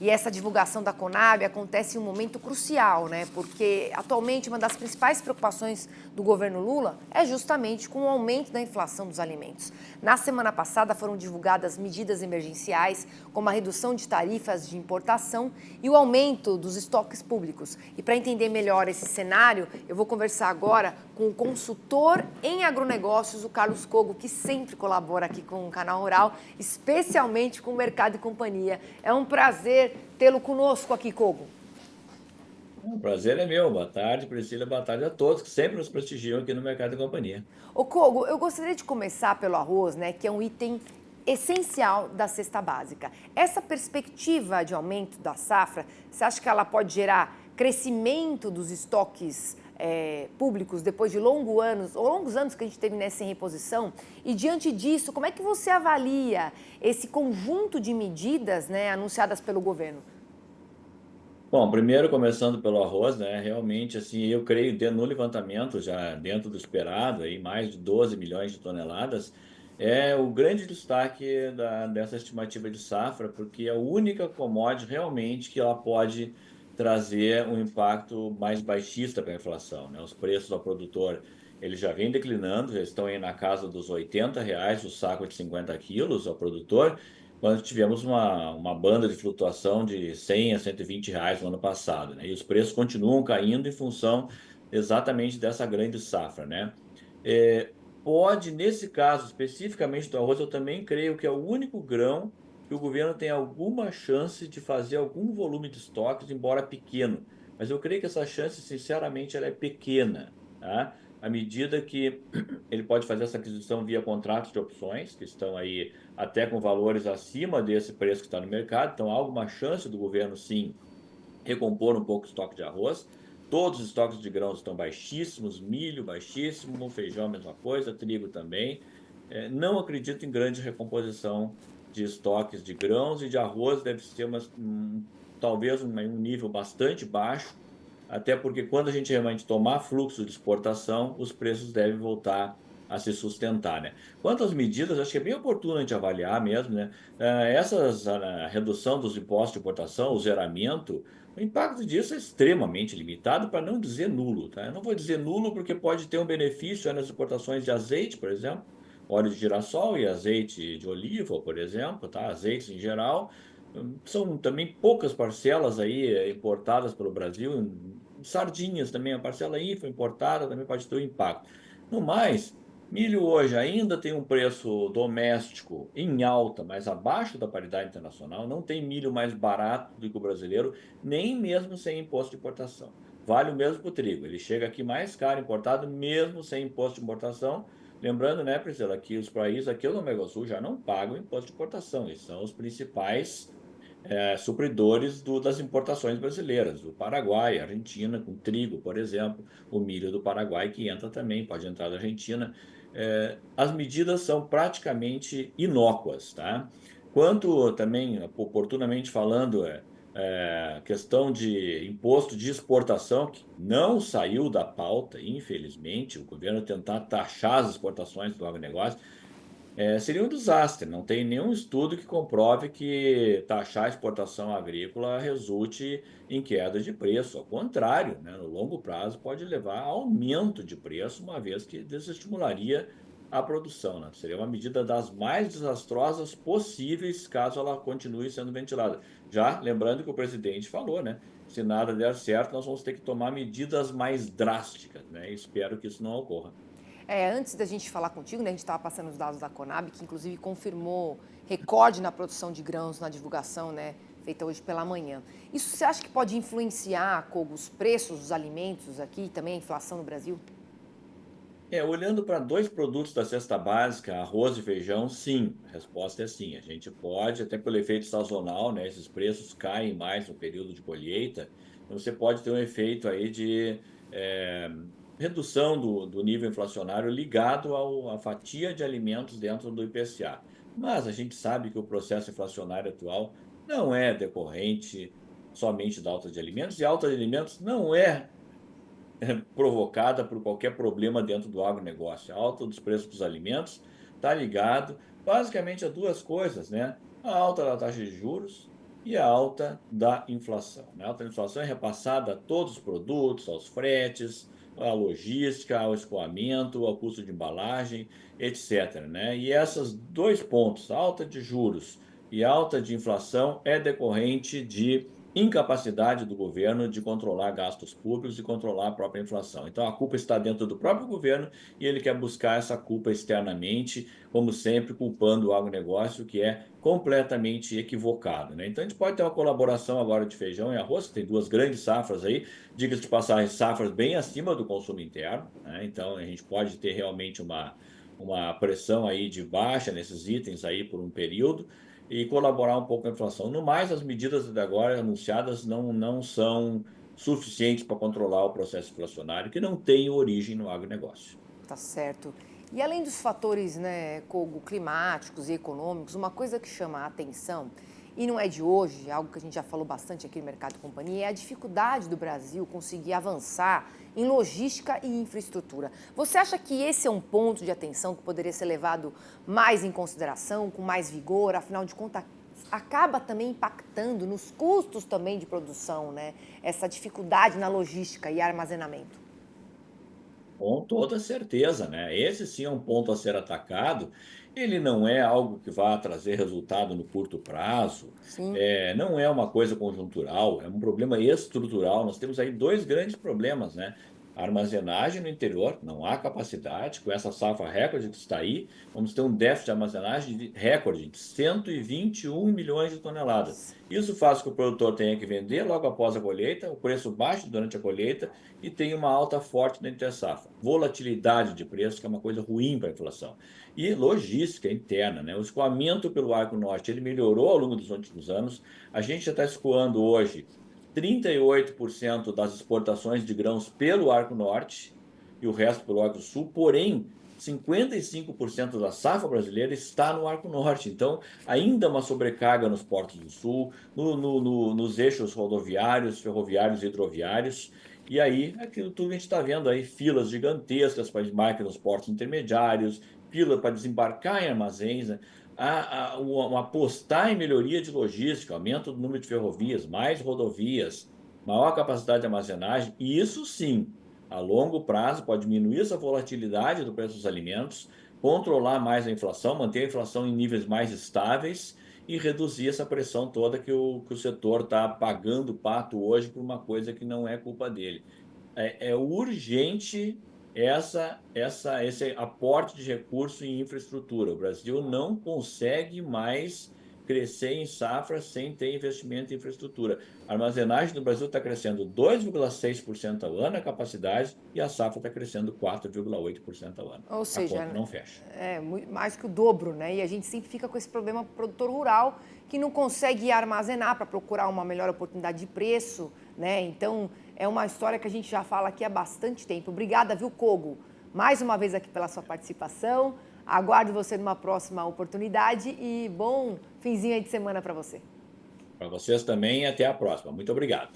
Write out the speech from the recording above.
E essa divulgação da Conab acontece em um momento crucial, né? Porque atualmente uma das principais preocupações do governo Lula é justamente com o aumento da inflação dos alimentos. Na semana passada foram divulgadas medidas emergenciais, como a redução de tarifas de importação e o aumento dos estoques públicos. E para entender melhor esse cenário, eu vou conversar agora com o consultor em agronegócios, o Carlos Cogo, que sempre colabora aqui com o Canal Rural, especialmente com o Mercado e Companhia. É um prazer tê-lo conosco aqui, Cogo. O prazer é meu. Boa tarde, Priscila. Boa tarde a todos que sempre nos prestigiam aqui no Mercado e Companhia. Ô, Cogo, eu gostaria de começar pelo arroz, né, que é um item essencial da cesta básica. Essa perspectiva de aumento da safra, você acha que ela pode gerar crescimento dos estoques públicos depois de longos anos que a gente teve nessa reposição? E diante disso, como é que você avalia esse conjunto de medidas, né, anunciadas pelo governo? Bom, primeiro começando pelo arroz, né? Realmente, assim, eu creio, no levantamento, já dentro do esperado, aí, mais de 12 milhões de toneladas, é o grande destaque dessa estimativa de safra, porque é a única commodity realmente que ela pode trazer um impacto mais baixista para a inflação, né? Os preços ao produtor, eles já vêm declinando, já estão aí na casa dos R$ 80 o saco de 50 quilos ao produtor, quando tivemos uma banda de flutuação de R$ 100 a R$ 120 no ano passado, né? E os preços continuam caindo em função exatamente dessa grande safra, né? É, pode, nesse caso especificamente do arroz, eu também creio que é o único grão que o governo tem alguma chance de fazer algum volume de estoques, embora pequeno. Mas eu creio que essa chance, sinceramente, ela é pequena, tá? À medida que ele pode fazer essa aquisição via contratos de opções, que estão aí até com valores acima desse preço que está no mercado. Então, há alguma chance do governo, sim, recompor um pouco o estoque de arroz. Todos os estoques de grãos estão baixíssimos, milho baixíssimo, feijão a mesma coisa, trigo também. Não acredito em grande recomposição de estoques de grãos e de arroz, deve ser talvez um nível bastante baixo, até porque quando a gente realmente tomar fluxo de exportação, os preços devem voltar a se sustentar, né? Quanto às medidas, acho que é bem oportuno a gente avaliar mesmo, né? A redução dos impostos de importação, o zeramento, o impacto disso é extremamente limitado, para não dizer nulo, tá? Eu não vou dizer nulo porque pode ter um benefício nas exportações de azeite, por exemplo, óleo de girassol e azeite de oliva, por exemplo, tá? Azeites em geral. São também poucas parcelas aí importadas pelo Brasil. Sardinhas também, a parcela IFA importada também pode ter um impacto. No mais, milho hoje ainda tem um preço doméstico em alta, mas abaixo da paridade internacional. Não tem milho mais barato do que o brasileiro, nem mesmo sem imposto de importação. Vale o mesmo para o trigo. Ele chega aqui mais caro importado, mesmo sem imposto de importação. Lembrando, né, Priscila, que os países aqui no Mercosul já não pagam imposto de importação. Eles são os principais supridores das importações brasileiras, o Paraguai, a Argentina, com trigo, por exemplo, o milho do Paraguai, que entra também, pode entrar da Argentina. As medidas são praticamente inócuas, tá? Quanto também, oportunamente falando, questão de imposto de exportação, que não saiu da pauta, infelizmente, o governo tentar taxar as exportações do agronegócio, seria um desastre. Não tem nenhum estudo que comprove que taxar a exportação agrícola resulte em queda de preço. Ao contrário, né, no longo prazo pode levar a aumento de preço, uma vez que desestimularia a produção, né? Seria uma medida das mais desastrosas possíveis caso ela continue sendo ventilada. Já lembrando que o presidente falou, né? Se nada der certo, nós vamos ter que tomar medidas mais drásticas, né? Espero que isso não ocorra. Antes da gente falar contigo, né, a gente estava passando os dados da Conab, que inclusive confirmou recorde na produção de grãos na divulgação, né, feita hoje pela manhã. Isso você acha que pode influenciar, Kogo, os preços dos alimentos aqui, também a inflação no Brasil? Olhando para dois produtos da cesta básica, arroz e feijão, sim. A resposta é sim. A gente pode, até pelo efeito sazonal, né? Esses preços caem mais no período de colheita. Então, você pode ter um efeito aí de eh, redução do nível inflacionário ligado à fatia de alimentos dentro do IPCA. Mas a gente sabe que o processo inflacionário atual não é decorrente somente da alta de alimentos, e a alta de alimentos não é provocada por qualquer problema dentro do agronegócio. A alta dos preços dos alimentos está ligado basicamente a duas coisas, né? A alta da taxa de juros e a alta da inflação, né? A alta da inflação é repassada a todos os produtos, aos fretes, à logística, ao escoamento, ao custo de embalagem, etc, né? E esses dois pontos, alta de juros e alta de inflação, é decorrente de incapacidade do governo de controlar gastos públicos e controlar a própria inflação. Então, a culpa está dentro do próprio governo e ele quer buscar essa culpa externamente, como sempre, culpando o agronegócio, que é completamente equivocado, né? Então, a gente pode ter uma colaboração agora de feijão e arroz, que tem duas grandes safras aí, diga-se de passagem, safras bem acima do consumo interno, né? Então, a gente pode ter realmente uma pressão aí de baixa nesses itens aí por um período, e colaborar um pouco com a inflação. No mais, as medidas até agora anunciadas não são suficientes para controlar o processo inflacionário, que não tem origem no agronegócio. Tá certo. E além dos fatores, né, Kogo, climáticos e econômicos, uma coisa que chama a atenção, e não é de hoje, é algo que a gente já falou bastante aqui no Mercado e Companhia, é a dificuldade do Brasil conseguir avançar em logística e infraestrutura. Você acha que esse é um ponto de atenção que poderia ser levado mais em consideração, com mais vigor? Afinal de contas, acaba também impactando nos custos também de produção, né? Essa dificuldade na logística e armazenamento. Com toda certeza, né? Esse sim é um ponto a ser atacado. Ele não é algo que vá trazer resultado no curto prazo, Sim. não é uma coisa conjuntural, é um problema estrutural. Nós temos aí dois grandes problemas, né? A armazenagem no interior, não há capacidade, com essa safra recorde que está aí, vamos ter um déficit de armazenagem de recorde de 121 milhões de toneladas. Nossa. Isso faz com que o produtor tenha que vender logo após a colheita, o preço baixo durante a colheita e tem uma alta forte na entre-safra. Volatilidade de preço, que é uma coisa ruim para a inflação. E logística interna, né? O escoamento pelo Arco Norte, ele melhorou ao longo dos últimos anos. A gente já está escoando hoje 38% das exportações de grãos pelo Arco Norte e o resto pelo Arco Sul, porém, 55% da safra brasileira está no Arco Norte. Então, ainda uma sobrecarga nos portos do Sul, nos eixos rodoviários, ferroviários e hidroviários. E aí, aquilo tudo que a gente está vendo aí, filas gigantescas para embarque nos portos intermediários, fila para desembarcar em armazéns, né? Apostar em melhoria de logística, aumento do número de ferrovias, mais rodovias, maior capacidade de armazenagem, e isso sim, a longo prazo, pode diminuir essa volatilidade do preço dos alimentos, controlar mais a inflação, manter a inflação em níveis mais estáveis e reduzir essa pressão toda que o setor está pagando o pato hoje por uma coisa que não é culpa dele. É urgente esse aporte de recurso em infraestrutura. O Brasil não consegue mais crescer em safra sem ter investimento em infraestrutura. A armazenagem no Brasil está crescendo 2,6% ao ano, a capacidade, e a safra está crescendo 4,8% ao ano. Ou A conta seja, não fecha. mais que o dobro, né? E a gente sempre fica com esse problema produtor rural que não consegue armazenar para procurar uma melhor oportunidade de preço, né? Então, é uma história que a gente já fala aqui há bastante tempo. Obrigada, viu, Kogo? Mais uma vez aqui pela sua participação. Aguardo você numa próxima oportunidade e bom finzinho aí de semana para você. Para vocês também, e até a próxima. Muito obrigado.